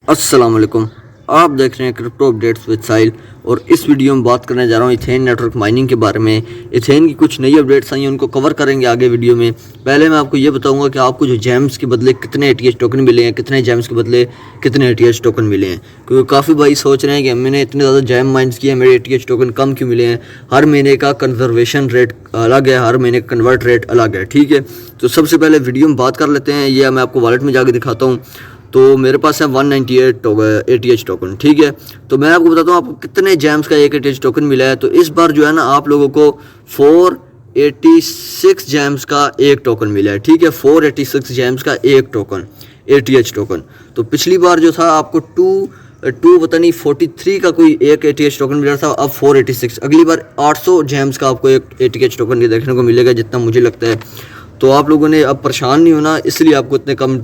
अस्सलाम वालेकुम। आप देख रहे हैं क्रिप्टो अपडेट्स विद साहिल और इस वीडियो में बात करने जा रहा हूँ इथेन नेटवर्क माइनिंग के बारे में। इथेन की कुछ नई अपडेट्स आई हैं, उनको कवर करेंगे आगे वीडियो में। पहले मैं आपको ये बताऊंगा कि आपको जो जेम्स के बदले कितने एटीएच टोकन मिले हैं, कितने जेम्स के बदले कितने एटीएच टोकन मिले हैं। क्योंकि काफ़ी भाई सोच रहे हैं कि मैंने इतने ज़्यादा जेम माइंस किए, मेरे एटीएच टोकन कम क्यों मिले हैं। हर महीने का कंजर्वेशन रेट अलग है, हर महीने का कन्वर्ट रेट अलग है, ठीक है। तो सबसे पहले वीडियो में बात कर लेते हैं, ये मैं आपको वॉलेट में जाके दिखाता हूँ। तो मेरे पास है 198 एटीएच टोकन, ठीक है। तो मैं आपको बताता हूँ आपको कितने जेम्स का एक एटीएच टोकन मिला है। तो इस बार जो है ना आप लोगों को 486 जेम्स का एक टोकन मिला है, ठीक है। 486 जेम्स का एक टोकन एटीएच टोकन। तो पिछली बार जो था आपको टू पता नहीं 43 का कोई एक एटीएच टोकन मिला था, अब 486। अगली बार 800 जेम्स का आपको एक एटीएच टोकन देखने को मिलेगा, जितना मुझे लगता है। तो आप लोगों ने अब परेशान नहीं होना, इसलिए आपको इतने कम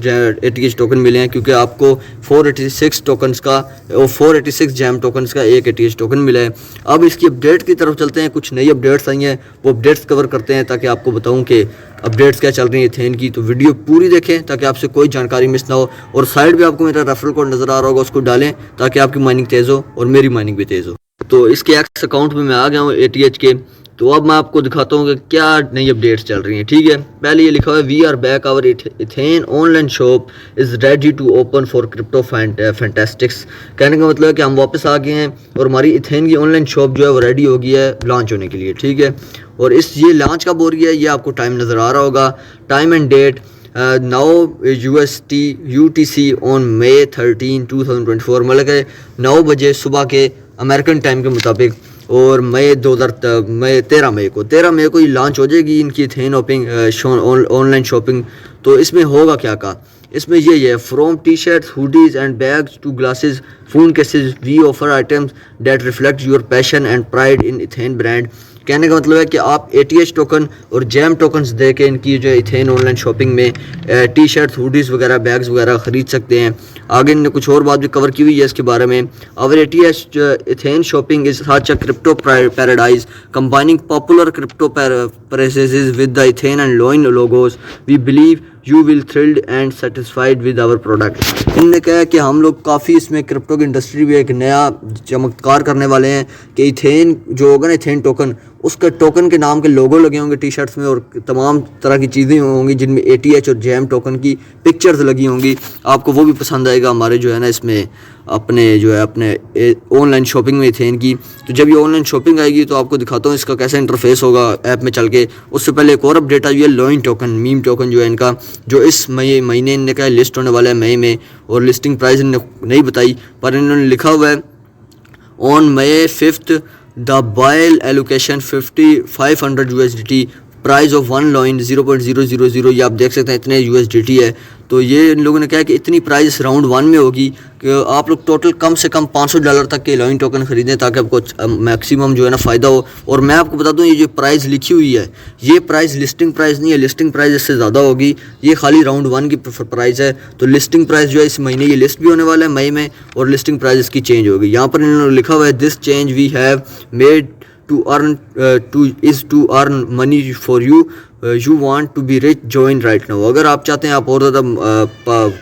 एटीएच टोकन मिले हैं, क्योंकि आपको 486 टोकन्स का और 486 जैम टोकन्स का एक एटीएच टोकन मिला है। अब इसकी अपडेट की तरफ चलते हैं। कुछ नई अपडेट्स आई हैं, वो अपडेट्स कवर करते हैं ताकि आपको बताऊं कि अपडेट्स क्या चल रही है इथेन की। तो वीडियो पूरी देखें ताकि आपसे कोई जानकारी मिस ना हो। और साइड पे आपको मेरा रेफरल कोड नज़र आ रहा होगा, उसको डालें ताकि आपकी माइनिंग तेज़ हो और मेरी माइनिंग भी तेज़ हो। तो इसके एक्स अकाउंट में मैं आ गया हूँ एटीएच के। तो अब मैं आपको दिखाता हूँ कि क्या नई अपडेट्स चल रही हैं, ठीक है। पहले ये लिखा हुआ है we are back, our Ethena online shop is ready to open for crypto fantastics. कहने का मतलब है कि हम वापस आ गए हैं और हमारी इथेन की ऑनलाइन शॉप जो है वो रेडी हो गई है लॉन्च होने के लिए, ठीक है। और ये लॉन्च कब हो रही है, ये आपको टाइम नज़र आ रहा होगा, time and date now UTC on May 13, 2024, मतलब कि 9 बजे सुबह के अमेरिकन टाइम के मुताबिक। और मई 13 मई को ये लॉन्च हो जाएगी इनकी इथेन ऑनलाइन शॉपिंग। तो इसमें होगा क्या का, इसमें ये है from T shirts, hoodies and bags to glasses, phone cases, we offer items that reflect your passion and pride in Ethena brand. कहने का मतलब है कि आप एटीएच टोकन और जैम टोकन्स दे के इनकी जो इथेन ऑनलाइन शॉपिंग में टी शर्ट्स, हुडीज़ वगैरह, बैग्स वगैरह ख़रीद सकते हैं। आगे इन्होंने कुछ और बात भी कवर की हुई है इसके बारे में। Our ETH Ethan shopping is such a crypto paradise combining popular crypto paradises with the Ethan and loin logos. We believe you will thrilled and satisfied with our product. इन्होंने कहा है कि हम लोग काफ़ी इसमें क्रिप्टो की इंडस्ट्री भी एक नया चमत्कार करने वाले हैं कि इथेन जो होगा ना, इथेन टोकन, उसके टोकन के नाम के लोगो लगे होंगे टी शर्ट्स में और तमाम तरह की चीज़ें होंगी जिनमें एटीएच और जैम टोकन की पिक्चर्स लगी होंगी। आपको वो भी पसंद आएगा हमारे जो है ना इसमें अपने ऑनलाइन शॉपिंग में इथेन की। तो जब ये ऑनलाइन शॉपिंग आएगी तो आपको दिखाता हूँ इसका कैसा इंटरफेस होगा ऐप में चल के। उससे पहले एक और अपडेट आई है, लोइन टोकन, मीम टोकन जो है इनका, जो इस महीने इनने का लिस्ट होने वाला है मई में। और लिस्टिंग प्राइस इन्होंने नहीं बताई, पर इन्होंने लिखा हुआ है ऑन May 5 द बायल allocation 500 USDT, price of one लॉइन 0.000। ये आप देख सकते हैं इतने USDT है। तो ये इन लोगों ने कहा कि इतनी प्राइस राउंड 1 में होगी कि आप लोग टोटल कम से कम $500 तक के लॉइन टोकन खरीदें ताकि आपको मैक्सिमम जो है ना फ़ायदा हो। और मैं आपको बता दूं ये जो प्राइस लिखी हुई है, ये प्राइस लिस्टिंग प्राइस नहीं है, लिस्टिंग प्राइस इससे ज़्यादा होगी। ये खाली राउंड 1 की प्राइस है। तो लिस्टिंग प्राइस जो है इस महीने ये लिस्ट भी होने वाला है मई में, और लिस्टिंग प्राइस इसकी चेंज होगी। यहाँ पर इन्होंने लिखा हुआ है this change we have made to earn money for you, you want to be rich, join right now। अगर आप चाहते हैं आप और ज़्यादा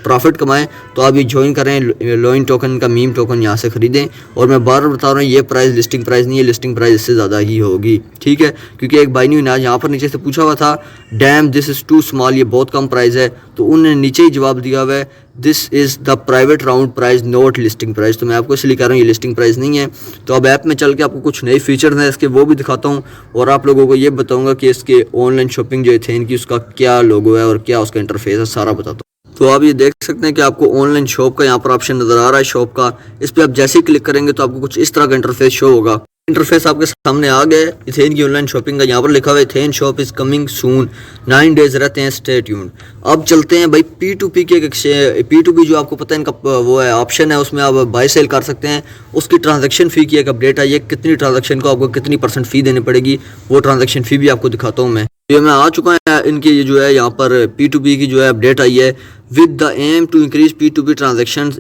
प्रॉफिट कमाएं तो आप ये ज्वाइन करें, लॉइन टोकन का मीम टोकन यहाँ से ख़रीदें। और मैं बार बार बता रहा हूँ ये प्राइस लिस्टिंग प्राइस नहीं है, लिस्टिंग प्राइस इससे ज़्यादा ही होगी, ठीक है। क्योंकि एक भाई ने यहाँ पर नीचे से पूछा हुआ था damn this is too small, ये बहुत कम प्राइस है। तो उन्होंने नीचे ही जवाब दिया हुआ है this is the private round price not listing price. तो मैं आपको इसलिए कह रहा हूँ ये लिस्टिंग प्राइस नहीं है। तो अब ऐप में चल के आपको कुछ नए फीचर्स हैं इसके, वो भी दिखाता हूँ और आप लोगों को ये बताऊँगा कि इसके ऑनलाइन शॉपिंग जो इथेन की उसका क्या लोगो है और क्या उसका इंटरफेस है, सारा बताता हूँ। तो आप ये देख सकते हैं कि आपको ऑनलाइन शॉप का यहाँ पर ऑप्शन नज़र आ रहा है, शॉप का। इस पर आप जैसे ही क्लिक करेंगे तो आपको कुछ इस तरह का इंटरफेस शो होगा। इंटरफेस आपके सामने आ गया इथेन की ऑनलाइन शॉपिंग का। यहाँ पर लिखा हुआ है ethane shop is coming soon, 9 days रहते हैं, स्टे ट्यून्ड। अब चलते हैं भाई P2P के P2P जो आपको पता है इनका वो है ऑप्शन है, उसमें आप बाय सेल कर सकते हैं। उसकी ट्रांजैक्शन फ़ी की एक अपडेट आई है, कितनी ट्रांजैक्शन को आपको कितनी % फ़ी देनी पड़ेगी, वो ट्रांजैक्शन फ़ी भी आपको दिखाता हूँ मैं। ये मैं आ चुका है इनकी जो है यहाँ पर P2P की जो है अपडेट आई है। with the aim to increase P2P transactions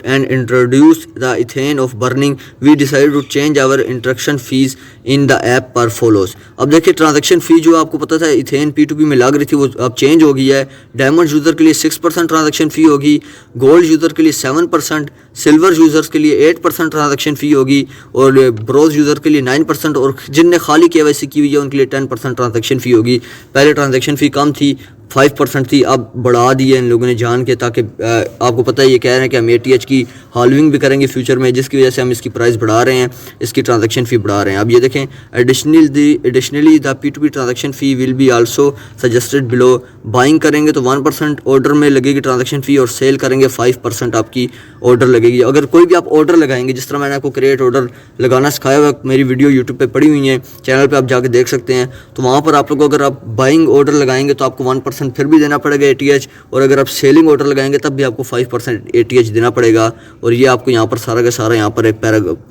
and introduce the ethane of burning, we decided to change our interaction fees in the app per follows। अब देखिए ट्रांजैक्शन फ़ी जो आपको पता था इथेन P2P में लग रही थी वो अब चेंज हो गई है। डायमंड यूज़र के लिए 6% ट्रांजैक्शन फ़ी होगी, गोल्ड यूज़र के लिए 7%, सिल्वर यूज़र्स के लिए 8% ट्रांजैक्शन फ़ी होगी और ब्रोज यूज़र के लिए 9% और जिनने खाली KYC की हुई है उनके लिए 10% ट्रांजैक्शन फ़ी होगी। पहले ट्रांजैक्शन फ़ी कम थी, 5% थी, अब बढ़ा दी है इन लोगों ने जान के, ताकि आपको पता है ये कह रहे हैं कि हम ATH की हाल्विंग भी करेंगे फ्यूचर में, जिसकी वजह से हम इसकी प्राइस बढ़ा रहे हैं, इसकी ट्रांजैक्शन फ़ी बढ़ा रहे हैं। अब ये देखें additionally the P2P transaction fee will be also suggested below. Buying करेंगे तो 1% ऑर्डर में लगेगी ट्रांजैक्शन फ़ी और सेल करेंगे 5% आपकी ऑर्डर लगेगी। अगर कोई भी आप ऑर्डर लगाएंगे, जिस तरह मैंने आपको क्रिएट ऑर्डर लगाना सिखाया हुआ, मेरी वीडियो यूट्यूब पे पड़ी हुई है, चैनल पे आप जाके देख सकते हैं, तो वहाँ पर आप लोग अगर आप बाइंग ऑर्डर लगाएंगे तो आपको 1% फिर भी देना पड़ेगा ATH, और अगर आप सेलिंग ऑर्डर लगाएंगे तब भी आपको 5% ATH देना पड़ेगा। और ये आपको यहाँ पर सारा का सारा यहाँ पर एक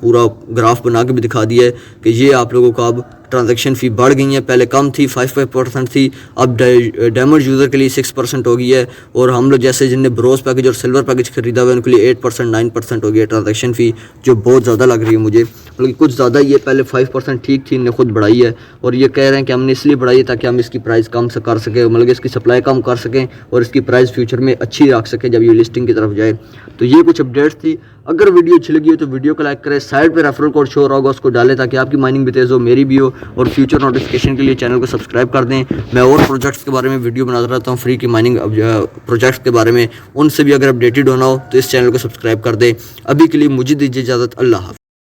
पूरा ग्राफ बना के भी दिखा दिया है कि ये आप लोगों को अब ट्रांजैक्शन फ़ी बढ़ गई है, पहले कम थी 5% थी, अब डायमंड यूज़र के लिए 6% हो गई है, और हम लोग जैसे जिनने ब्रोज पैकेज और सिल्वर पैकेज खरीदा हुआ है उनके लिए 8% 9% हो गई है ट्रांजैक्शन फ़ी, जो बहुत ज़्यादा लग रही है मुझे, बल्कि कुछ ज़्यादा ही है। पहले 5% ठीक थी, इन्हें खुद बढ़ाई है और ये कह रहे हैं कि हमने इसलिए बढ़ाई है ताकि हम इसकी प्राइस कम से कर सकें, मतलब इसकी सप्लाई कम कर सकें और इसकी प्राइस फ्यूचर में अच्छी रख सकें जब ये लिस्टिंग की तरफ जाए। तो ये कुछ अपडेट्स थी। अगर वीडियो अच्छी लगी हो तो वीडियो को लाइक करें, साइड पे रेफरल कोड शो होगा उसको डालें ताकि आपकी माइनिंग भी तेज़ हो, मेरी भी हो, और फ्यूचर नोटिफिकेशन के लिए चैनल को सब्सक्राइब कर दें। मैं और प्रोजेक्ट्स के बारे में वीडियो बनाता रहता हूँ, फ्री की माइनिंग प्रोजेक्ट्स के बारे में, उनसे भी अगर अपडेटेड होना हो तो इस चैनल को सब्सक्राइब कर दें। अभी के लिए मुझे दीजिए इजाज़त, अल्लाह हाफ़िज़।